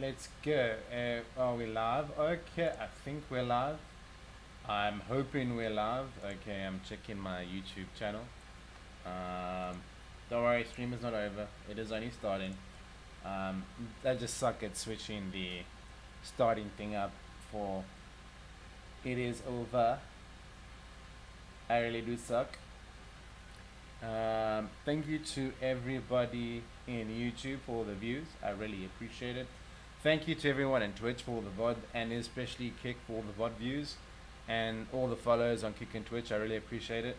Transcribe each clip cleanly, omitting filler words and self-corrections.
let's go. Are we live? Okay, I think we're live. I'm hoping we're live. Okay, I'm checking my YouTube channel. Um, don't worry, stream is not over. It is only starting. I just suck at switching the starting thing up for it is over. I really do suck. Thank you to everybody in YouTube for all the views. I really appreciate it. Thank you to everyone in Twitch for all the VOD and especially Kick for all the VOD views and all the follows on Kick and Twitch. I really appreciate it.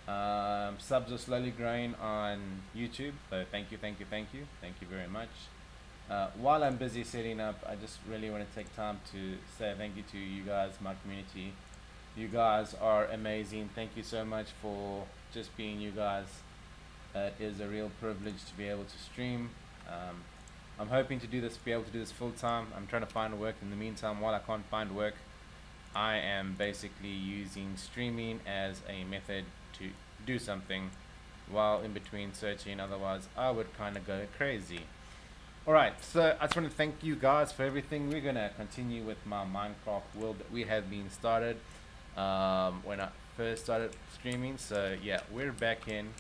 Subs are slowly growing on YouTube, so thank you, thank you, thank you, thank you very much. While I'm busy setting up, I just really want to take time to say thank you to you guys, my community. You guys are amazing. Thank you so much for just being you guys. It is a real privilege to be able to stream. I'm hoping to be able to do this full time. I'm trying to find work in the meantime. While I can't find work, I am basically using streaming as a method to do something while in between searching. Otherwise, I would kind of go crazy. Alright, so I just want to thank you guys for everything. We're going to continue with my Minecraft world that we have been started when I first started streaming. So yeah, we're back in.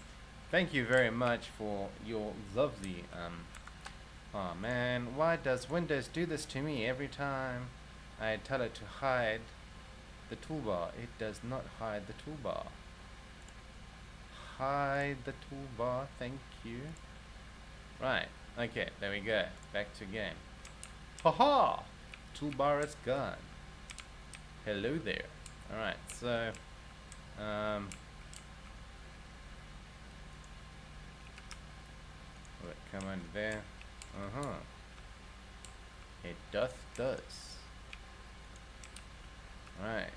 Thank you very much for your lovely oh man, why does Windows do this to me every time I tell it to hide the toolbar? It does not hide the toolbar. Hide the toolbar, thank you. Right, okay, there we go. Back to game. Haha! Toolbar is gone. Hello there. Alright, so will it come under there? It does. Alright.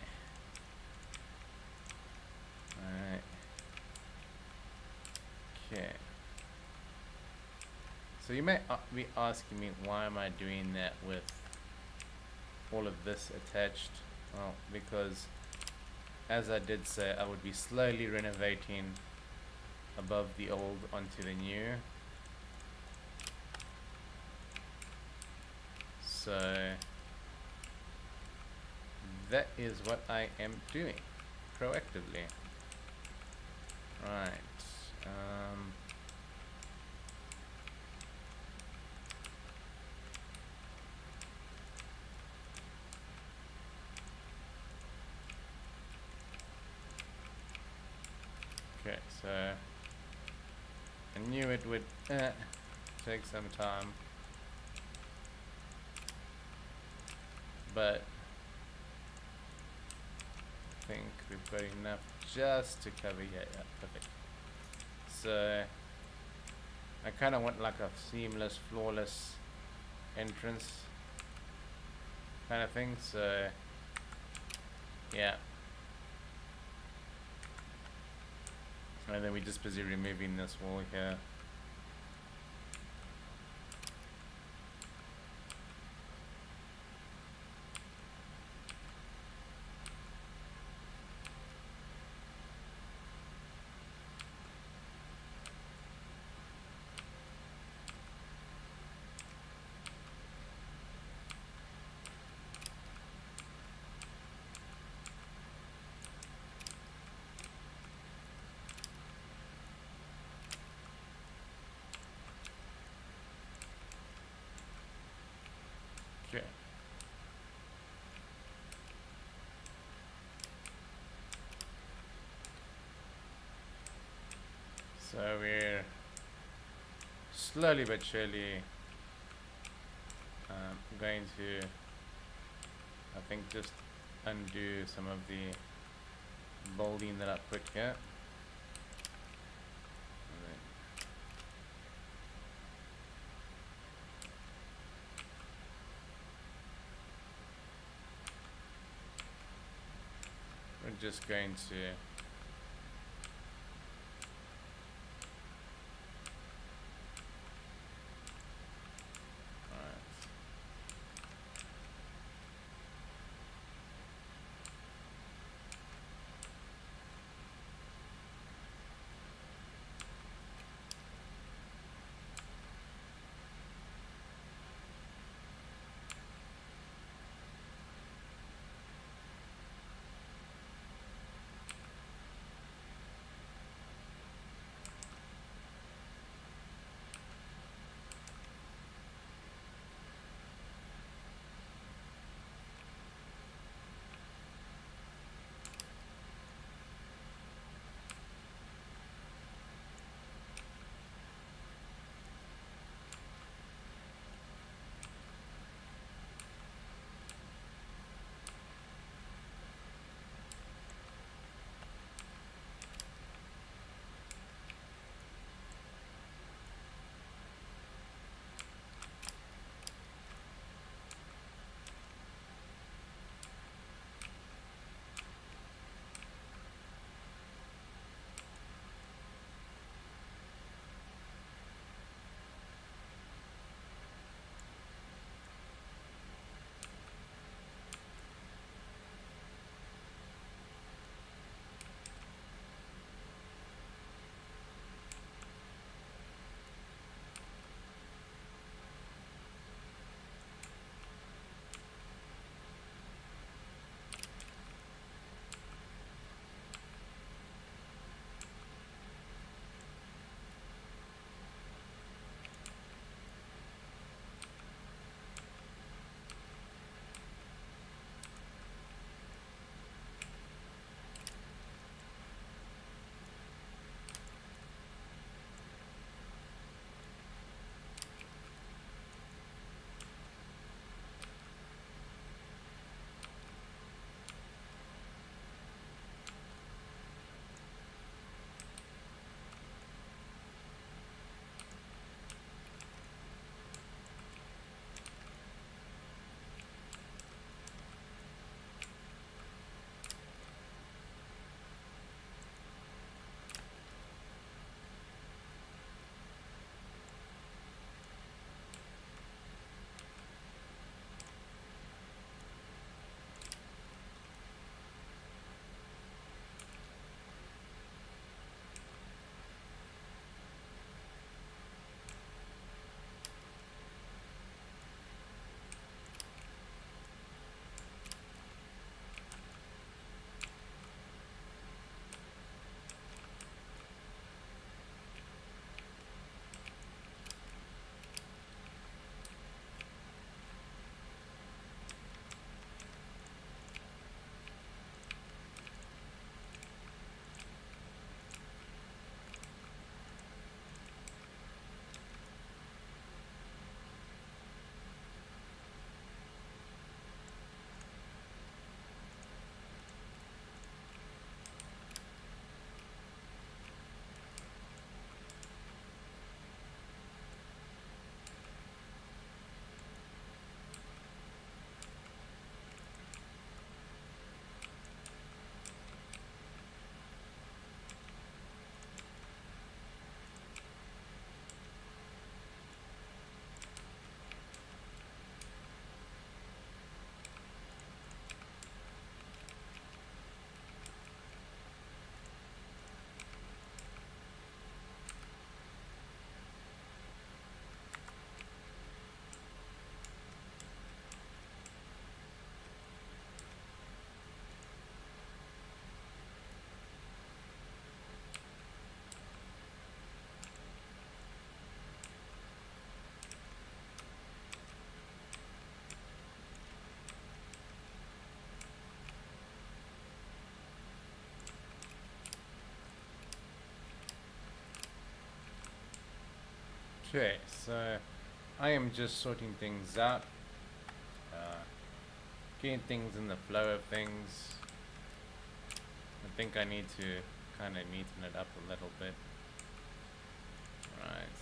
Alright. Okay. So you may be asking me, why am I doing that with all of this attached? Well, because as I did say, I would be slowly renovating above the old onto the new. So that is what I am doing proactively. Right. Okay, so I knew it would take some time, but I think we've got enough just to cover. Yeah, perfect. So I kind of want like a seamless, flawless entrance kind of thing. So yeah. And then we're just busy removing this wall here. Okay. So we're slowly but surely going to, I think, just undo some of the bolding that I put here. We're just going to Okay, so I am just sorting things out, uh, getting things in the flow of things. I think I need to kind of neaten it up a little bit. Right.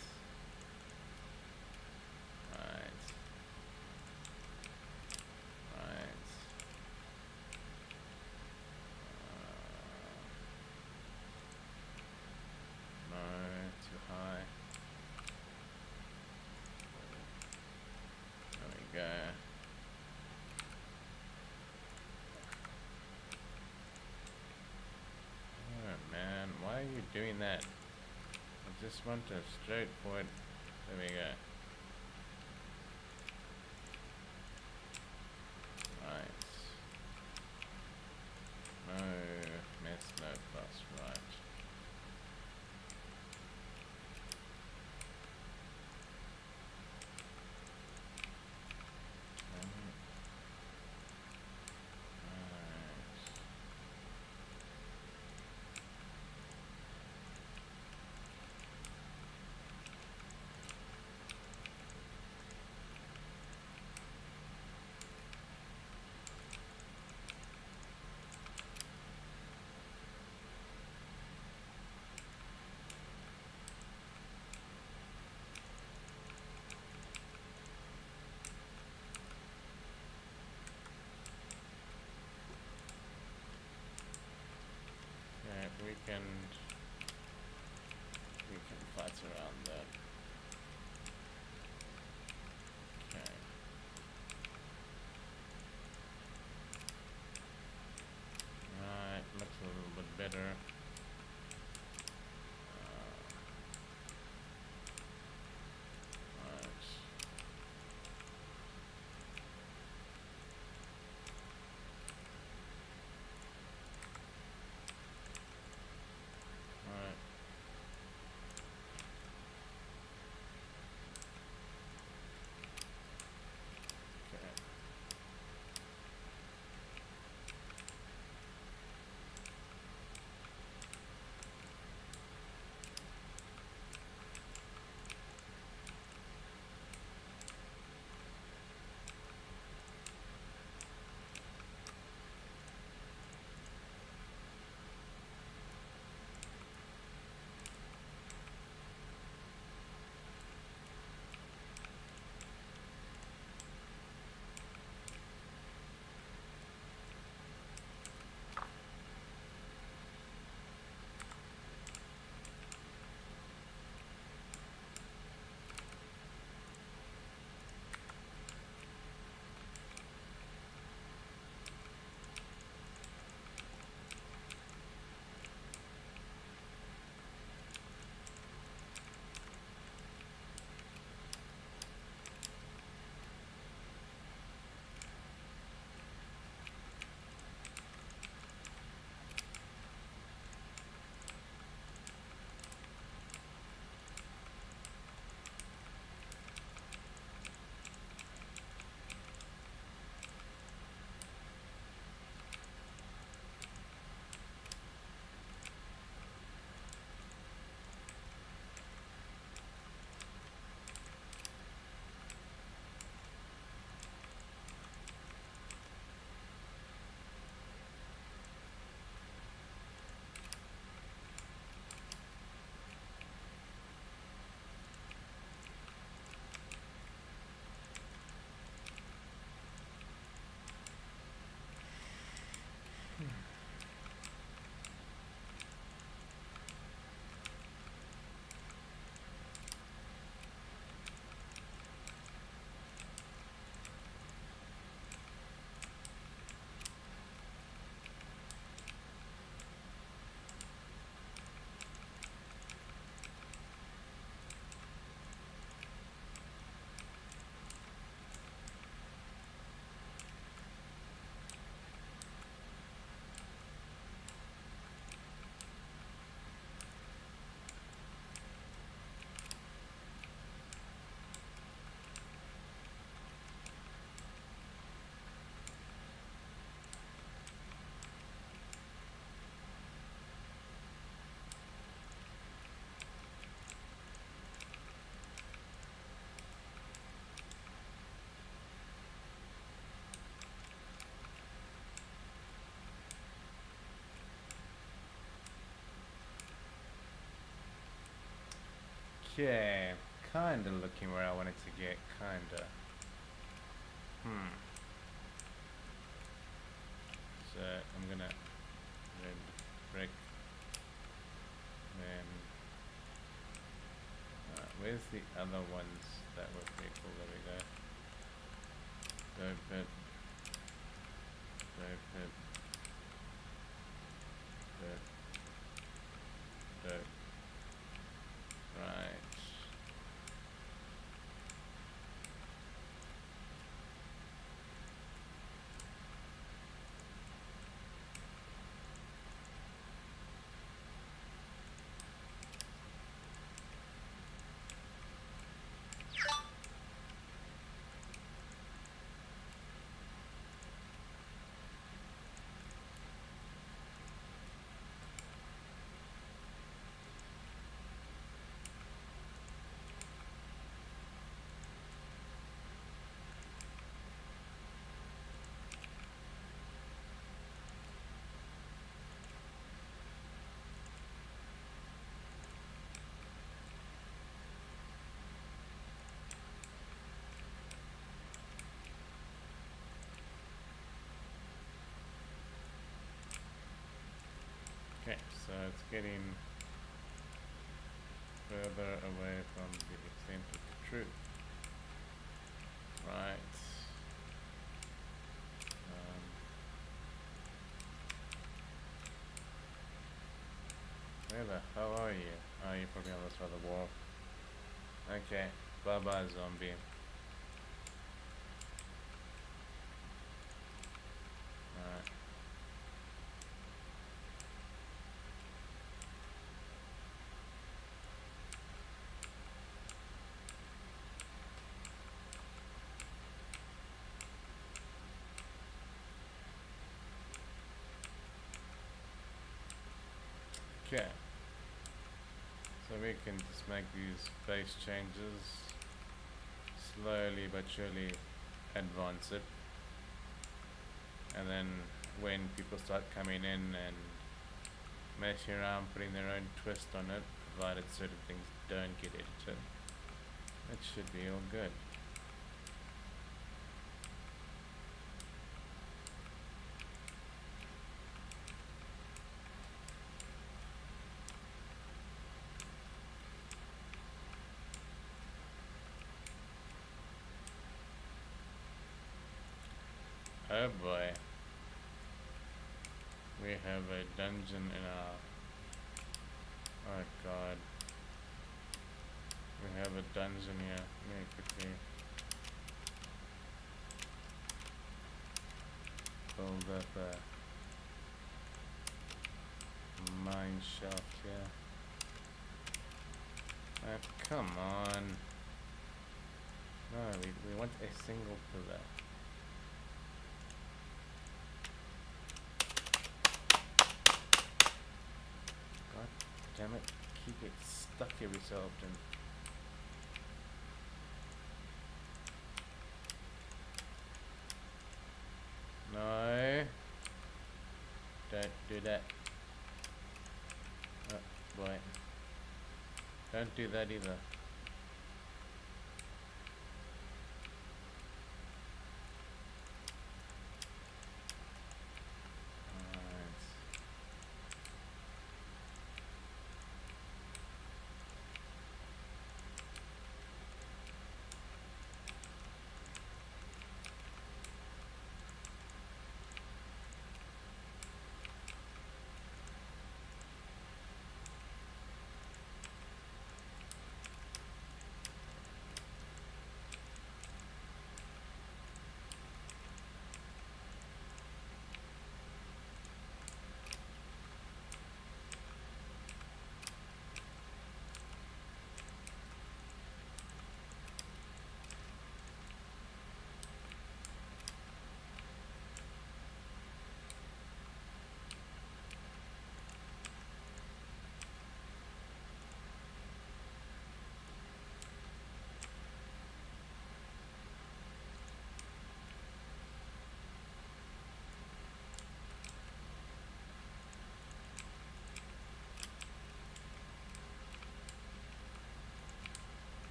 Right. Right. No, too high. There we go. Oh man, why are you doing that? I just want a straightforward. There we go. Right. No mess, no fuss. Right. Okay, kinda looking where I wanted to get, kinda. So I'm gonna red brick, then where's the other ones that were pretty cool? There we go. Dope it, dope it, dope, dope. Right. Okay, so it's getting further away from the extent of the truth. Right. Where the hell are you? Oh, you're probably on this side of the wall. Okay, bye bye zombie. Alright. Okay. So we can just make these base changes, slowly but surely advance it, and then when people start coming in and messing around, putting their own twist on it, provided certain things don't get edited, it should be all good. Oh boy. We have a dungeon in our... Oh god. We have a dungeon here. Let me quickly build up a mine shaft here. Come on. No, we want a single pillar. God damn it. Keep it stuck every so often. No. Don't do that. Oh boy. Don't do that either.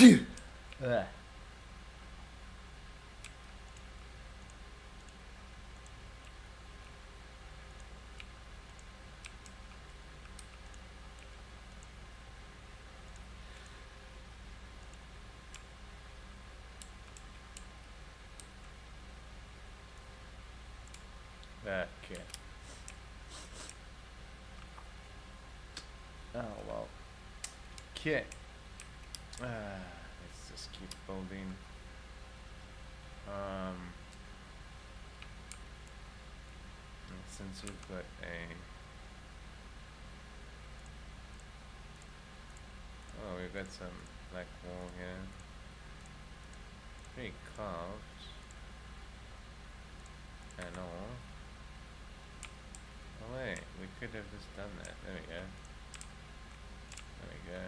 Ugh. Okay. Oh well. Okay. Let's just keep building. And since we've got we've got some black wall here. Pretty carved. And all. Oh wait, we could have just done that. There we go. There we go.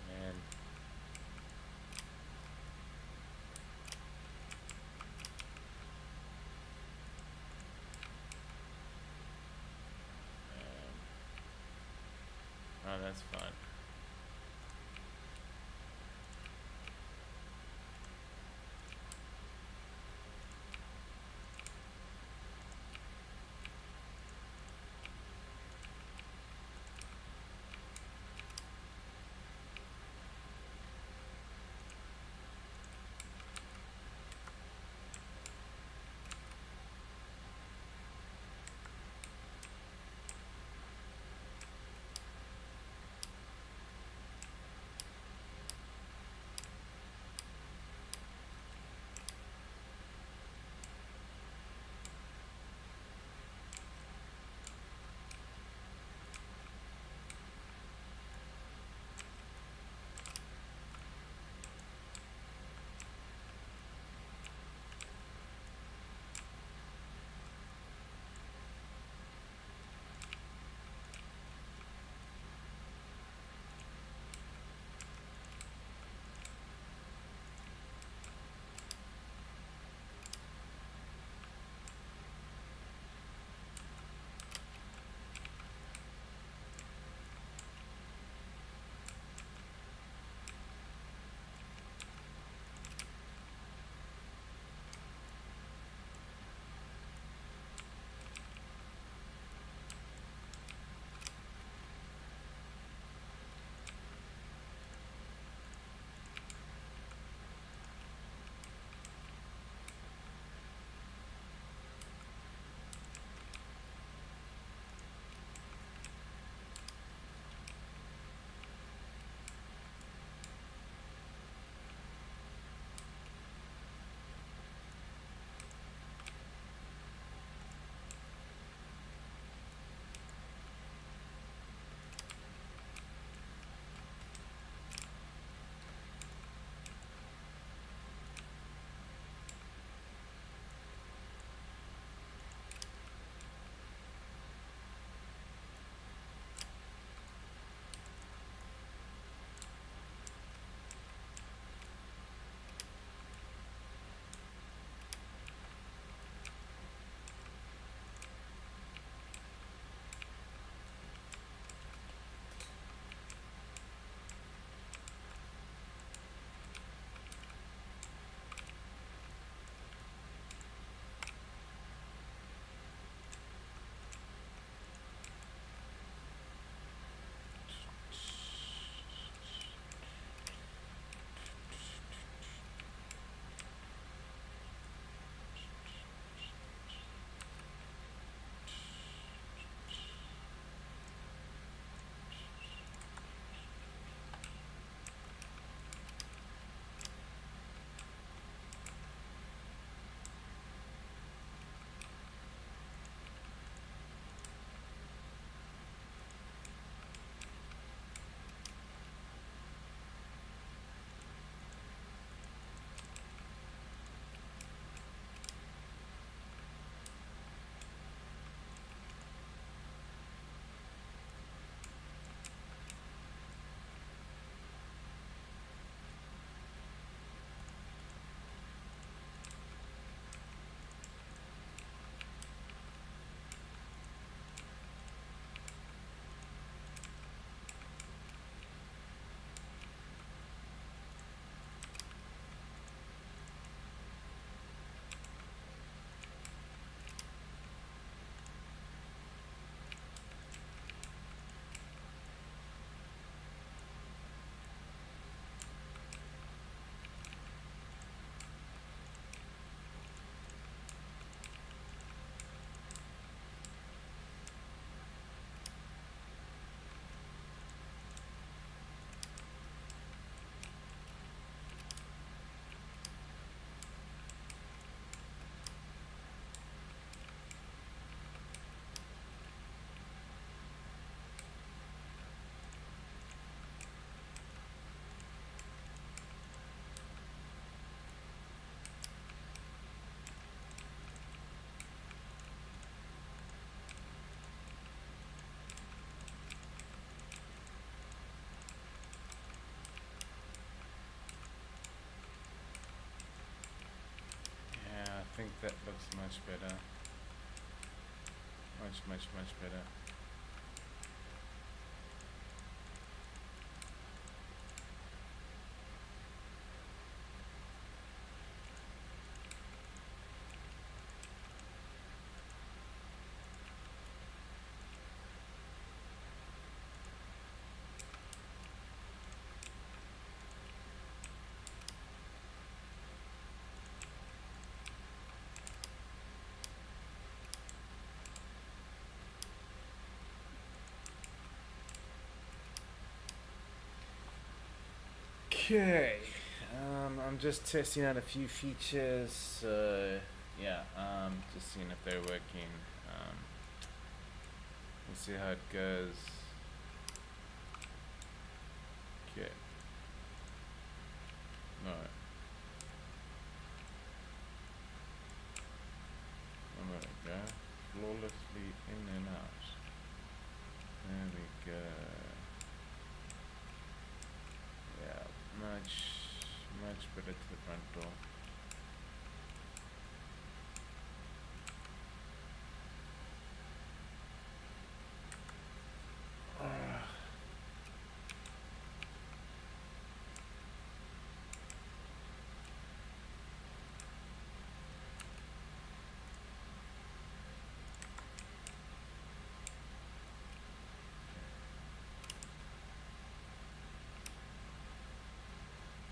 Man. Oh, that's fun. that looks much better. Much better. Okay, I'm just testing out a few features. Yeah, just seeing if they're working. We'll see how it goes. Okay. Alright. There we go. Flawlessly in and out. There we go. Yeah, much better to the front door.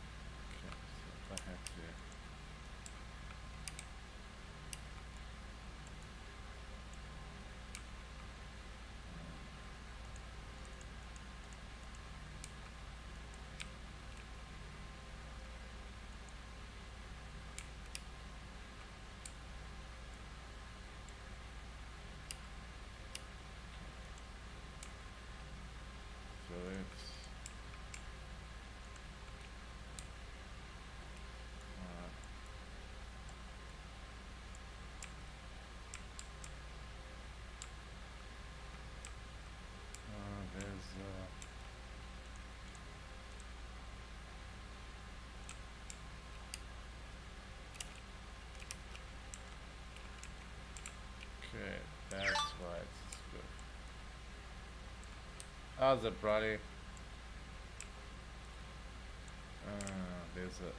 Okay, so if I have to so it's there's okay, that's why it's good. How's it, buddy? There's a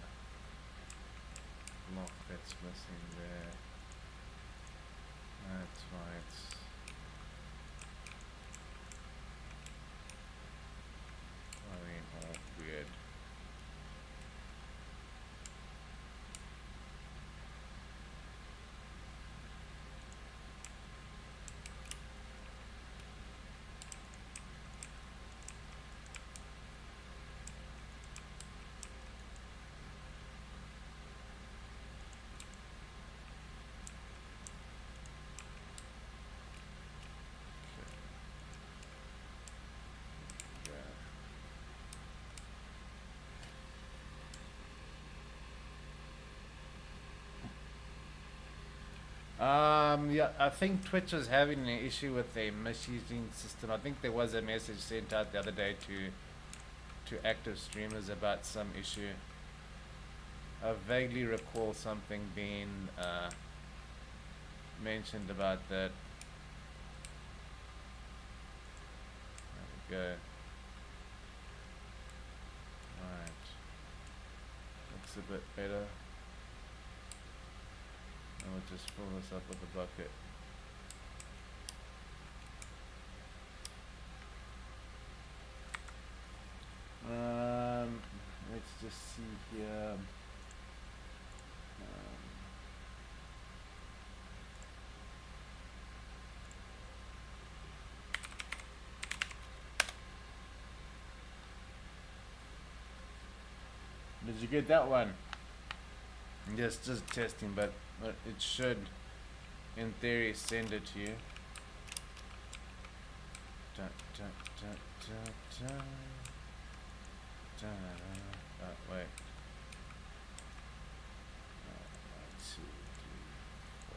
lock that's missing there. That's why it's all weird. Yeah, I think Twitch was having an issue with a misusing system. I think there was a message sent out the other day to active streamers about some issue. I vaguely recall something being mentioned about that. There we go. Alright. Looks a bit better. And we'll just fill this up with a bucket. Let's just see here. Did you get that one? Yes, just testing, but it should, in theory, send it to you. Dun, dun, dun, dun, dun. Dun, wait. 1, 2, 3, 4.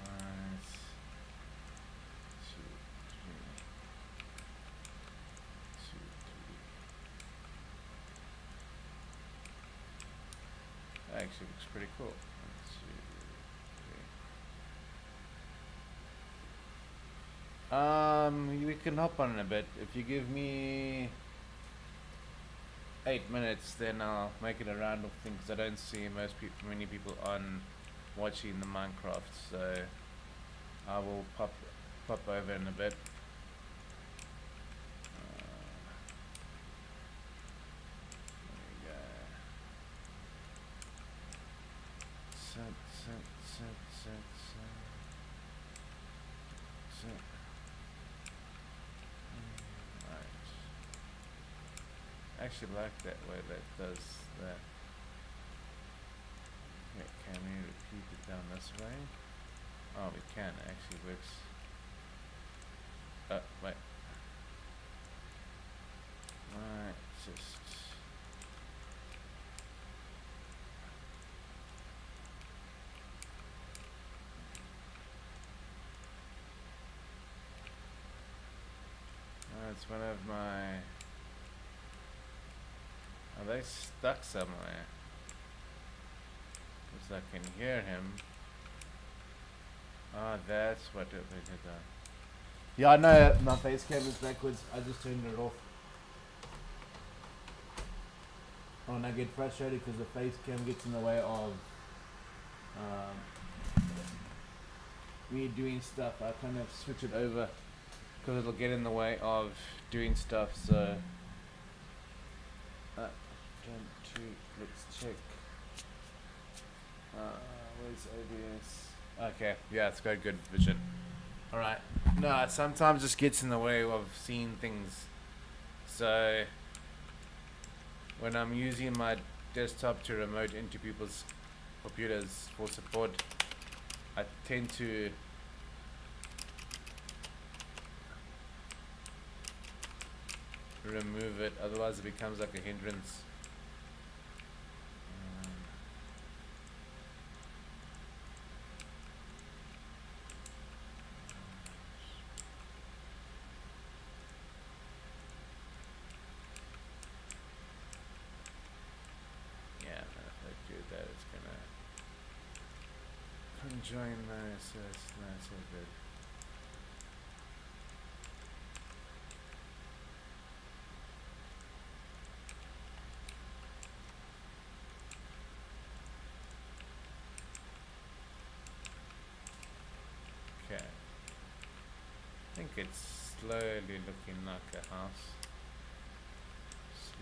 1, 2, 3. 2, 3. That actually looks pretty cool. Let's We can hop on in a bit. If you give me 8 minutes, then I'll make it a round of things. I don't see many people on watching the Minecraft, so I will pop over in a bit. There we go. Set. Right. I actually like that way that does that. Okay, can we repeat it down this way? Oh, we can. It actually works. Wait. Right, just. It's one of my. Are they stuck somewhere? Because I can hear him. Ah, that's what it did. Yeah, I know my face cam is backwards. I just turned it off. When I get frustrated because the face cam gets in the way of me doing stuff, I kind of switch it over because it'll get in the way of doing stuff. So, let's check. Where's OBS? Okay, yeah, it's got good vision. Alright. No, it sometimes just gets in the way of seeing things. So, when I'm using my desktop to remote into people's computers for support, I tend to remove it, otherwise it becomes like a hindrance. Join those, so that's all good. Okay. I think it's slowly looking like a house.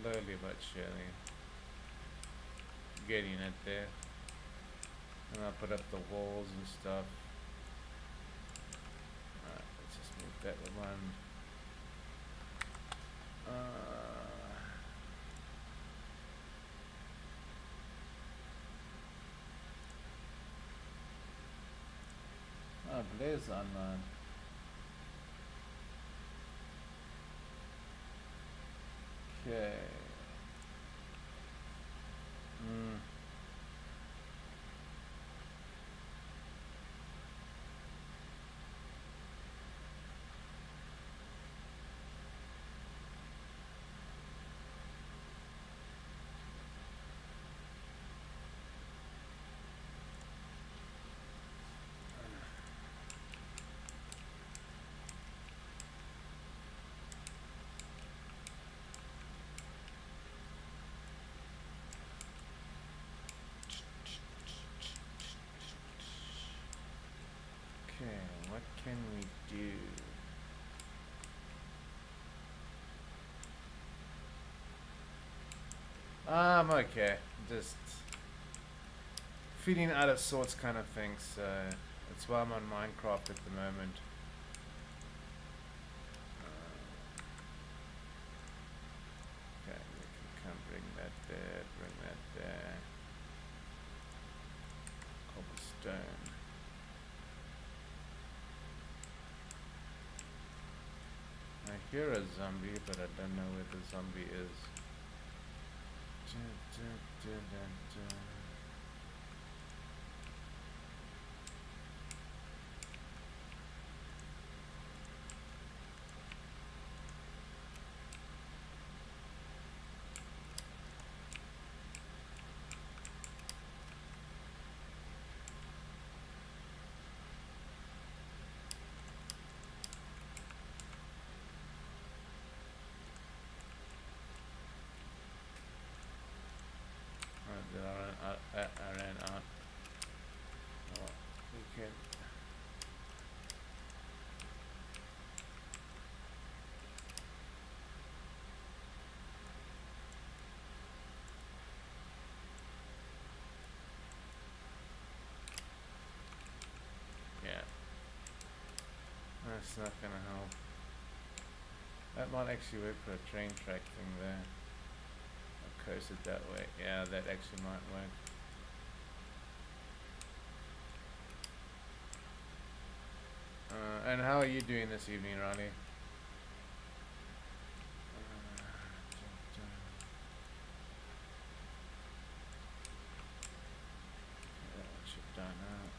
Slowly but surely. Getting it there. And I'll put up the walls and stuff. Alright, let's just move that one. Blaze online. Okay. Okay, what can we do? I'm okay. Just feeling out of sorts kind of thing, so that's why I'm on Minecraft at the moment. Okay, we can come bring that there, bring that there. Cobblestone. I hear a zombie, but I don't know where the zombie is. it's not gonna help. That might actually work for a train track thing there. I'll coast it that way. Yeah, that actually might work. And how are you doing this evening, Ronnie? That should done out.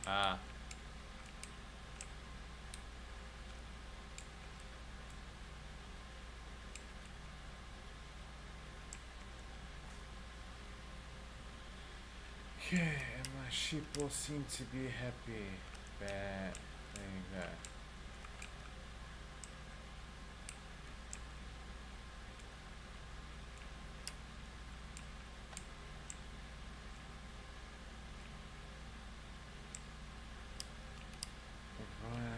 Ah. Okay, and my sheep all seem to be happy. There you go. Right.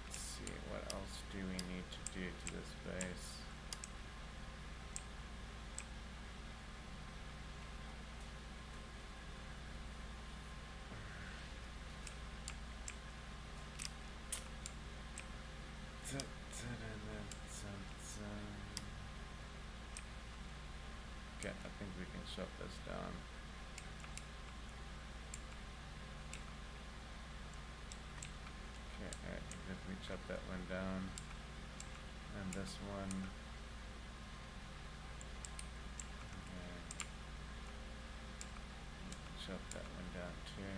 Let's see, what else do we need to do to this base? Okay, I think we can shut this down. Okay, if we chop that one down, and this one, okay. Chop that one down too.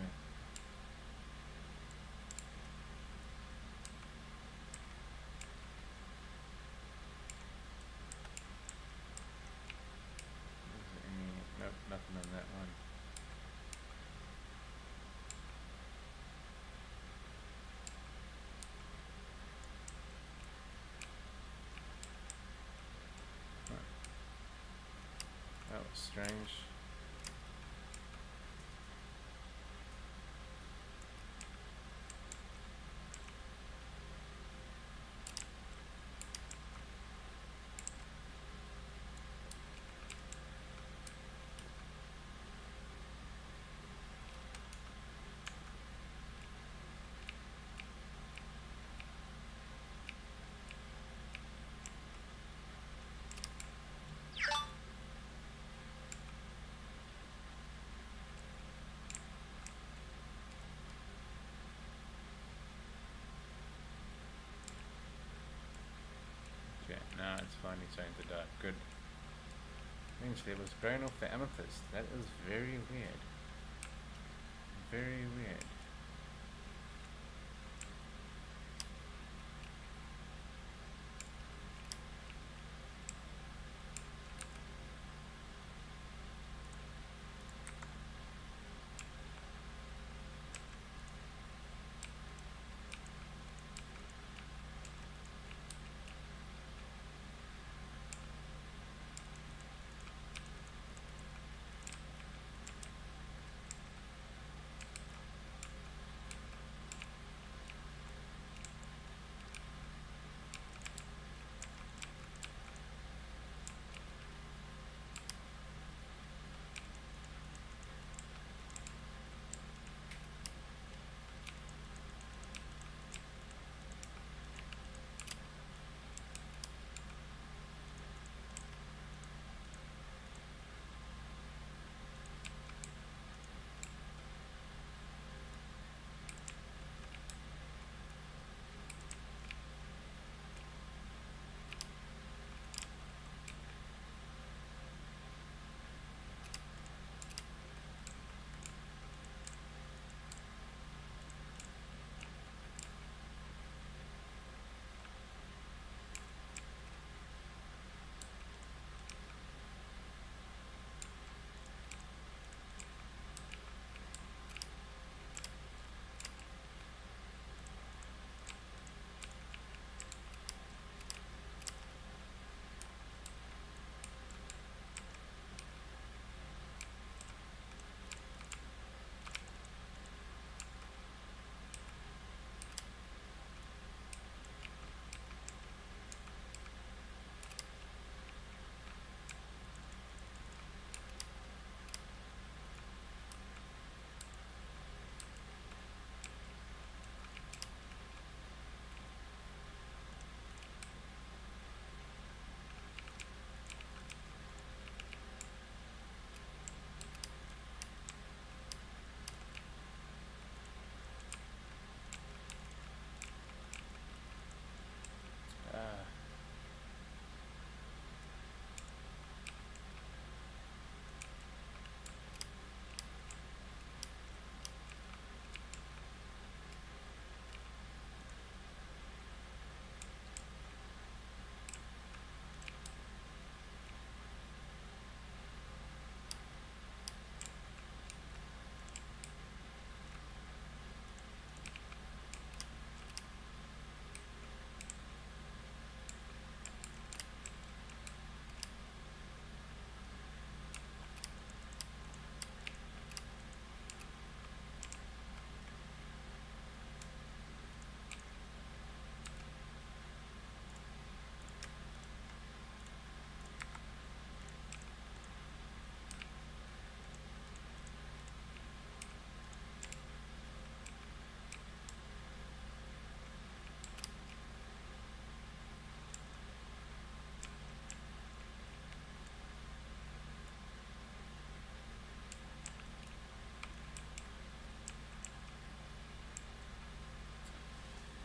Nope, nothing on that one. Huh. That was strange. Okay, now it's finally starting to die. Good. Eventually it was thrown off the amethyst. That is very weird. Very weird.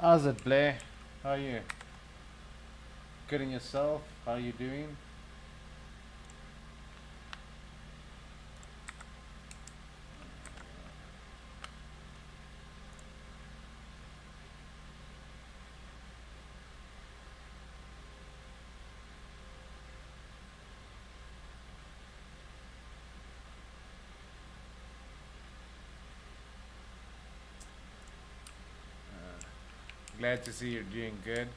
How's it, Blair? How are you? Good in yourself? How are you doing? Glad to see you're doing good.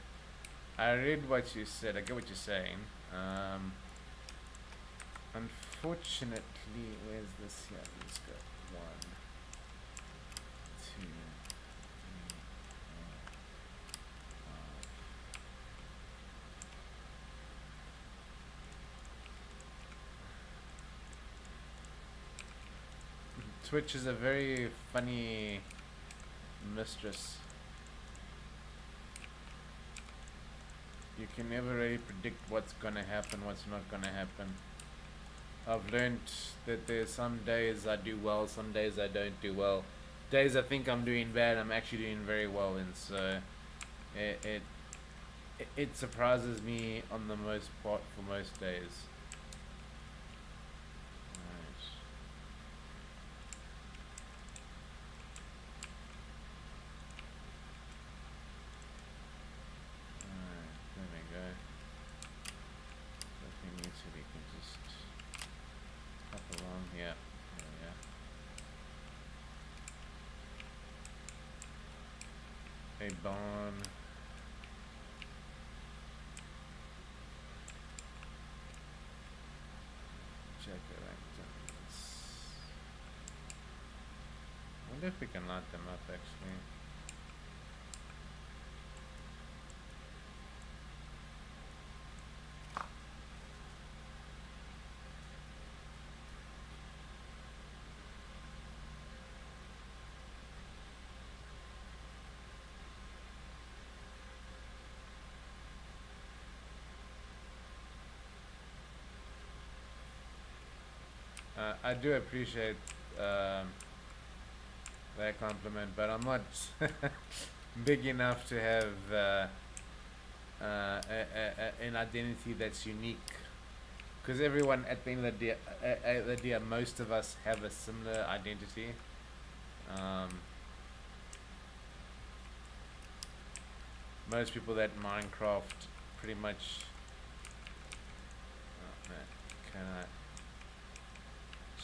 I read what you said. I get what you're saying. Unfortunately, where's this here? Let's go. One, two, three, four, five. Twitch is a very funny mistress. You can never really predict what's gonna happen, what's not gonna happen. I've learned that there's some days I do well, some days I don't do well. Days I think I'm doing bad, I'm actually doing very well, and so it it, it surprises me on the most part for most days. Right. Alright, there we go. If we need to, we can just hop along. Yeah, there we go. Hey, Bon. Check it out. I wonder if we can light them up actually. I do appreciate that compliment, but I'm not big enough to have an identity that's unique. Because everyone, at the end of the day, most of us have a similar identity. Most people that Minecraft pretty much. Oh man, can I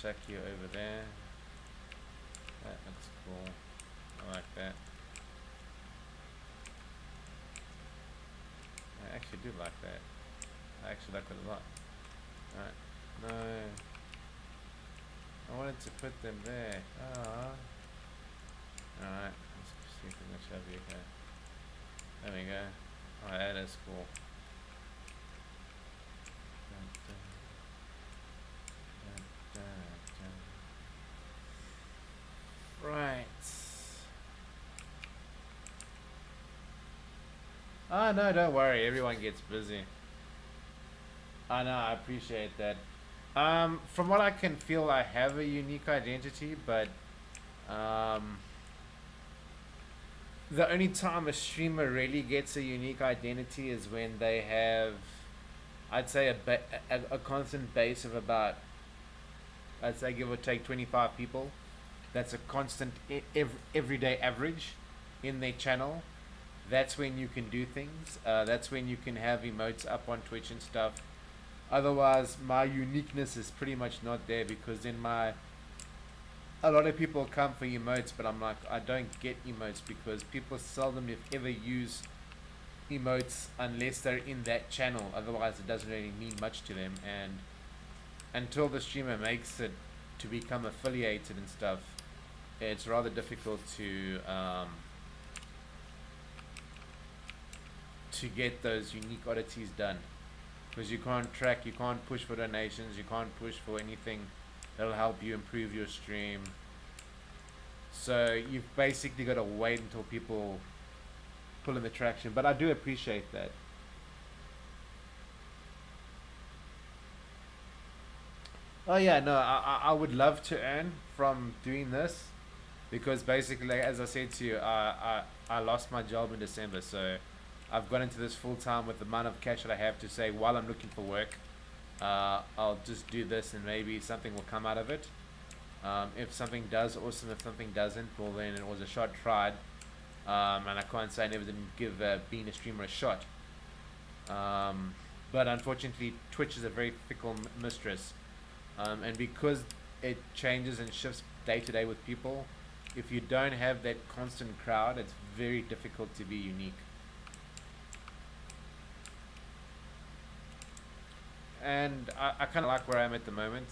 check you over there? That looks cool. I like that. I actually do like that. I actually like it a lot. Alright. No. I wanted to put them there. Ah. Alright. Let's see if we can shove you here. There we go. Oh, that is cool. Right. Oh no, don't worry. Everyone gets busy. I know. I appreciate that. From what I can feel, I have a unique identity, but the only time a streamer really gets a unique identity is when they have, I'd say, a constant base of about, I'd say, give or take 25 people. That's a constant everyday average in their channel. That's when you can do things. That's when you can have emotes up on Twitch and stuff. Otherwise, my uniqueness is pretty much not there, because then a lot of people come for emotes, but I'm like, I don't get emotes because people seldom, if ever, use emotes unless they're in that channel. Otherwise, it doesn't really mean much to them. And until the streamer makes it to become affiliated and stuff, it's rather difficult to get those unique oddities done, because you can't track, you can't push for donations, you can't push for anything that'll help you improve your stream. So you've basically got to wait until people pull in the traction. But I do appreciate that. Oh yeah, no, I would love to earn from doing this, because basically, as I said to you, I lost my job in December, so I've got into this full time with the amount of cash that I have to say while I'm looking for work. I'll just do this and maybe something will come out of it. If something does, awesome. If something doesn't, well then it was a shot tried. And I can't say I never didn't give being a streamer a shot. But unfortunately, Twitch is a very fickle mistress. And because it changes and shifts day to day with people, if you don't have that constant crowd, it's very difficult to be unique. And I kind of like where I'm at the moment.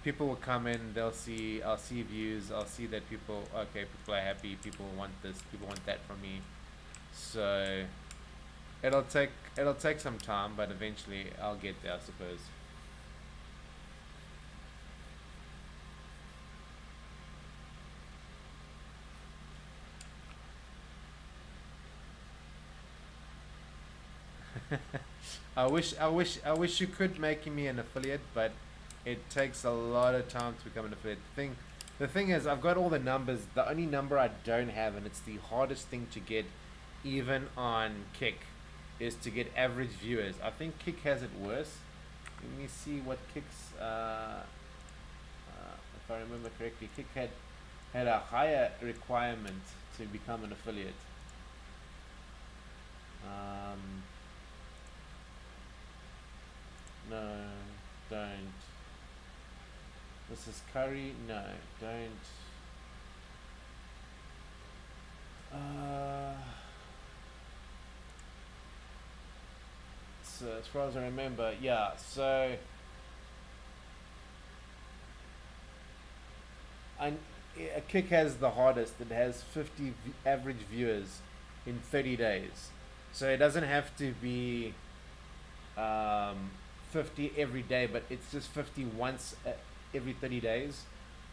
People will come in, I'll see views, I'll see that okay, people are happy, people want this, people want that from me. So it'll take some time, but eventually I'll get there, I suppose. I wish you could make me an affiliate, but it takes a lot of time to become an affiliate. The thing is, I've got all the numbers. The only number I don't have, and it's the hardest thing to get, even on Kick, is to get average viewers. I think Kick has it worse. Let me see what Kick's. If I remember correctly, Kick had a higher requirement to become an affiliate. No, don't. This is Curry. No, don't. So as far as I remember, yeah. So a Kick has the hardest. It has 50 average viewers in 30 days. So it doesn't have to be 50 every day, but it's just 50 once every 30 days,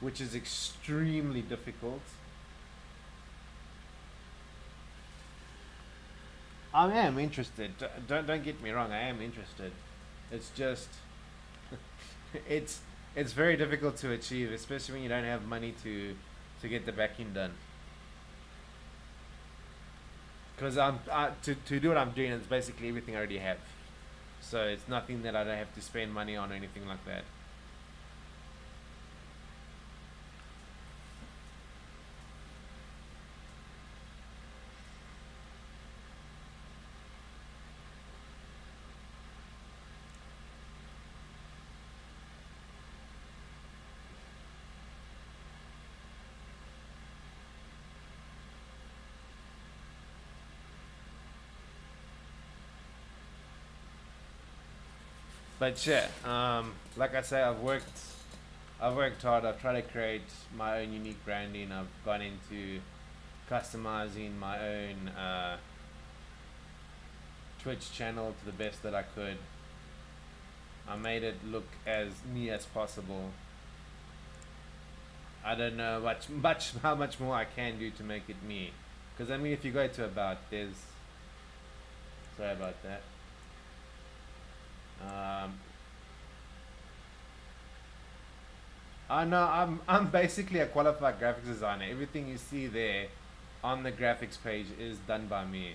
which is extremely difficult. I am interested. Don't get me wrong. I am interested. It's just it's very difficult to achieve, especially when you don't have money to get the backing done. Because to do what I'm doing, it's basically everything I already have. So it's nothing that I don't have to spend money on or anything like that. But yeah, like I say, I've worked hard. I've tried to create my own unique branding. I've gone into customizing my own Twitch channel to the best that I could. I made it look as me as possible. I don't know much how much more I can do to make it me. Because I mean, if you go to about, there's sorry about that. Um, I know I'm basically a qualified graphics designer. Everything you see there on the graphics page is done by me.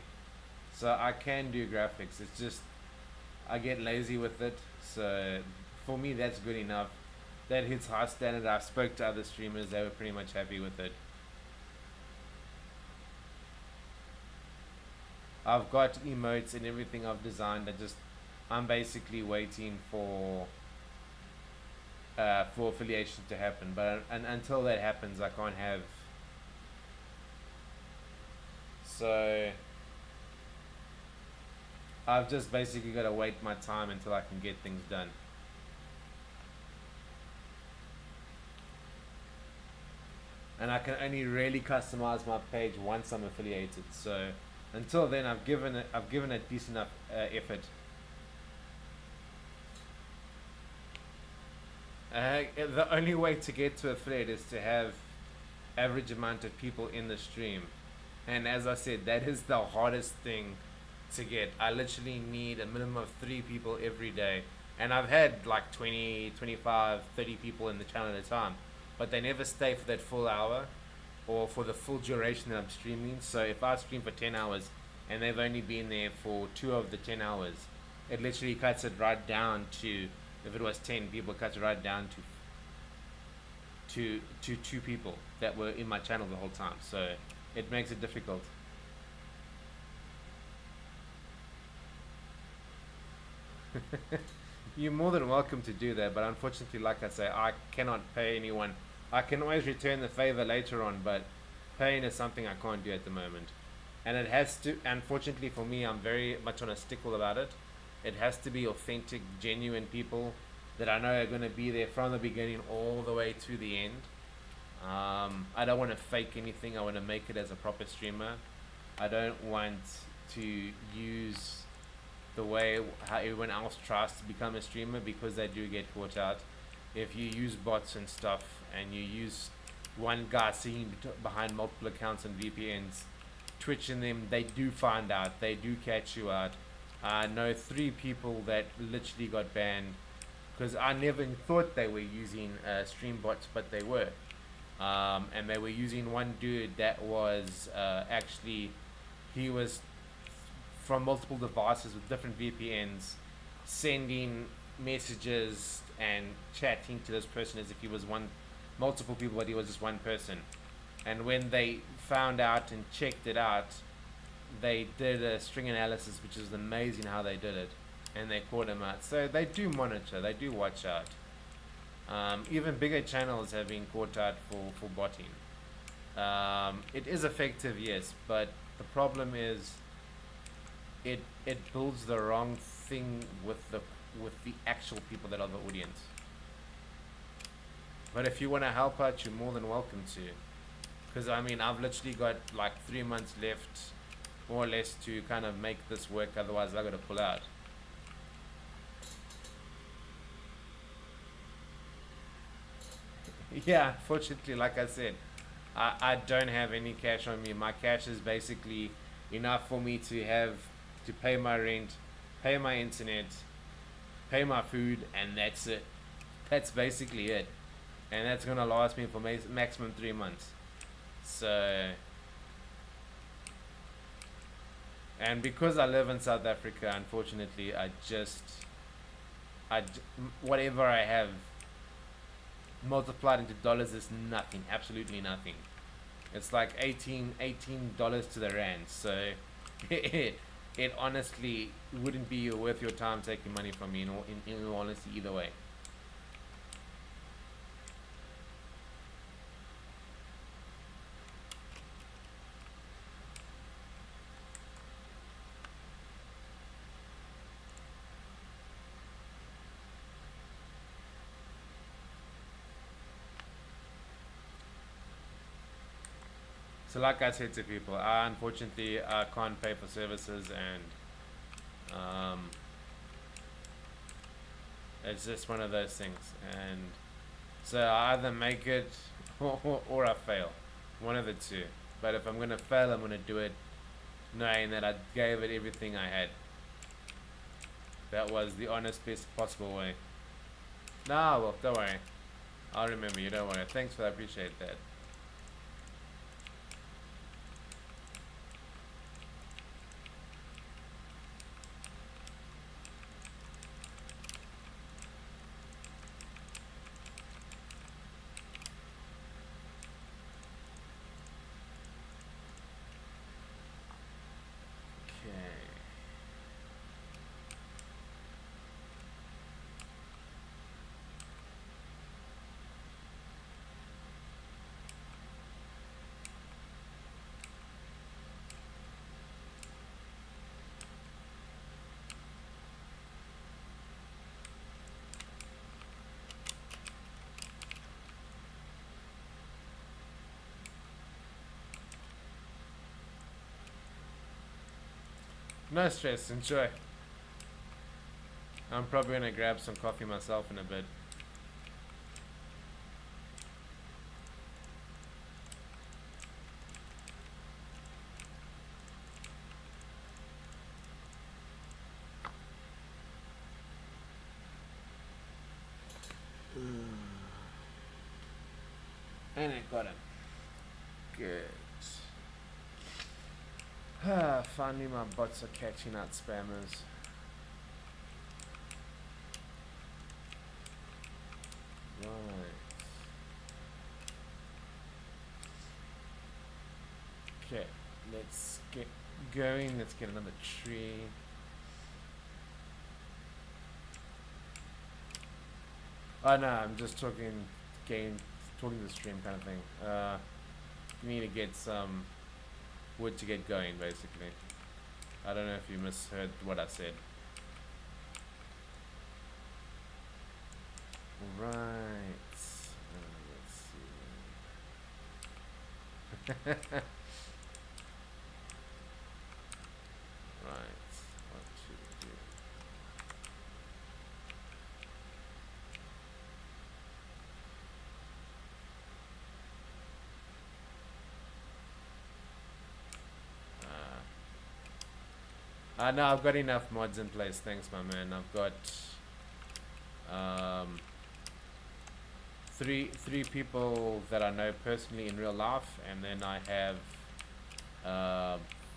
So I can do graphics. It's just I get lazy with it. So for me that's good enough. That hits high standard. I spoke to other streamers, they were pretty much happy with it. I've got emotes and everything I've designed. I'm basically waiting for affiliation to happen. But until that happens, I can't have. So I've just basically got to wait my time until I can get things done. And I can only really customize my page once I'm affiliated. So until then, I've given it decent enough effort. The only way to get to affiliate is to have average amount of people in the stream, and as I said, that is the hardest thing to get. I literally need a minimum of 3 people every day, and I've had like 20, 25, 30 people in the channel at a time, but they never stay for that full hour, or for the full duration that I'm streaming. So if I stream for 10 hours and they've only been there for 2 of the 10 hours, it literally cuts it right down to, if it was 10 people, it cuts it right down to 2 people that were in my channel the whole time. So it makes it difficult. You're more than welcome to do that, but unfortunately, like I say, I cannot pay anyone. I can always return the favor later on, but paying is something I can't do at the moment. And it has to, unfortunately for me, I'm very much on a stickle about it. It has to be authentic, genuine people that I know are going to be there from the beginning all the way to the end. I don't want to fake anything. I want to make it as a proper streamer. I don't want to use the way how everyone else tries to become a streamer, because they do get caught out. If you use bots and stuff and you use one guy sitting behind multiple accounts and VPNs, Twitch and them, they do find out. They do catch you out. I know 3 people that literally got banned because I never thought they were using stream bots, but they were. And they were using one dude that was actually, he was from multiple devices with different VPNs, sending messages and chatting to this person as if he was multiple people, but he was just one person. And when they found out and checked it out, they did a string analysis, which is amazing how they did it, and they caught him out. So they do monitor, they do watch out. Even bigger channels have been caught out for botting. It is effective, yes, but the problem is it builds the wrong thing with the actual people that are the audience. But if you want to help out, you're more than welcome to. Because I mean, I've literally got like 3 months left, more or less, to kind of make this work. Otherwise, I got to pull out. Yeah, fortunately, like I said, I don't have any cash on me. My cash is basically enough for me to pay my rent, pay my internet, pay my food, and that's it. That's basically it. And that's gonna last me for maximum 3 months. So, and because I live in South Africa, unfortunately, whatever I have multiplied into dollars is nothing, absolutely nothing. It's like $18 to the rand. So it honestly wouldn't be worth your time taking money from me, in all honesty, either way. So like I said to people, unfortunately I can't pay for services, and it's just one of those things. And so I either make it or I fail, one of the two. But if I'm gonna fail, I'm gonna do it knowing that I gave it everything I had. That was the honest, best possible way. Nah, well, don't worry, I'll remember you, don't worry. Thanks for that, I appreciate that. No stress, enjoy. I'm probably gonna grab some coffee myself in a bit. And I got him. Good. Finally my bots are catching out spammers. Right. Okay, let's get going. Let's get another tree. Oh no, I'm just talking talking to the stream kind of thing. You need to get some wood to get going, basically. I don't know if you misheard what I said. Right. Let's see. Right. What to do? No, I've got enough mods in place. Thanks, my man. I've got three people that I know personally in real life, and then I have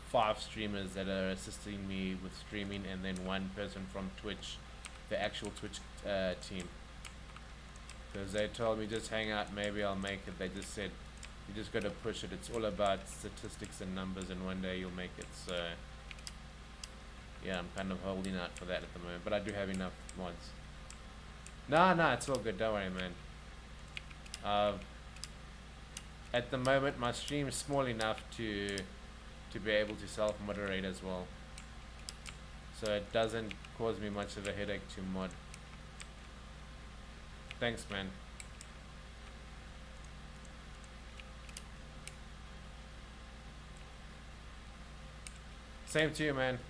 5 streamers that are assisting me with streaming, and then 1 person from Twitch, the actual Twitch team. Because they told me just hang out, maybe I'll make it. They just said you just got to push it. It's all about statistics and numbers, and one day you'll make it. So yeah, I'm kind of holding out for that at the moment, but I do have enough mods. Nah, it's all good. Don't worry, man. At the moment, my stream is small enough to be able to self-moderate as well, so it doesn't cause me much of a headache to mod. Thanks, man. Same to you, man.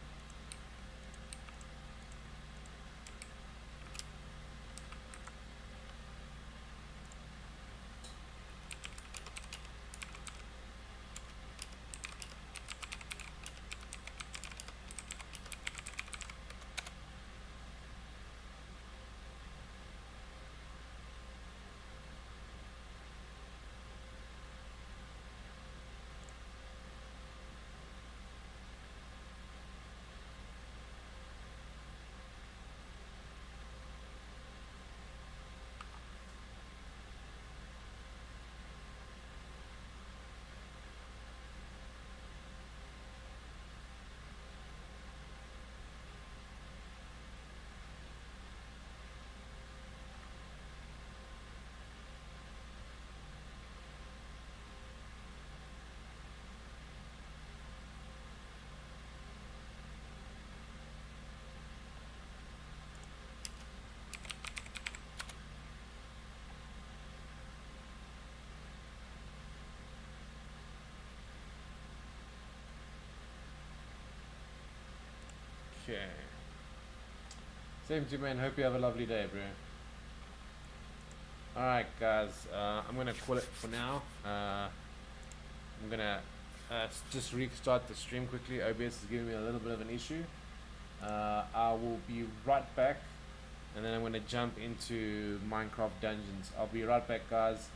Okay. Same to you, man. Hope you have a lovely day, bro. Alright, guys. I'm gonna call it for now. I'm gonna just restart the stream quickly. OBS is giving me a little bit of an issue. I will be right back, and then I'm gonna jump into Minecraft Dungeons. I'll be right back, guys.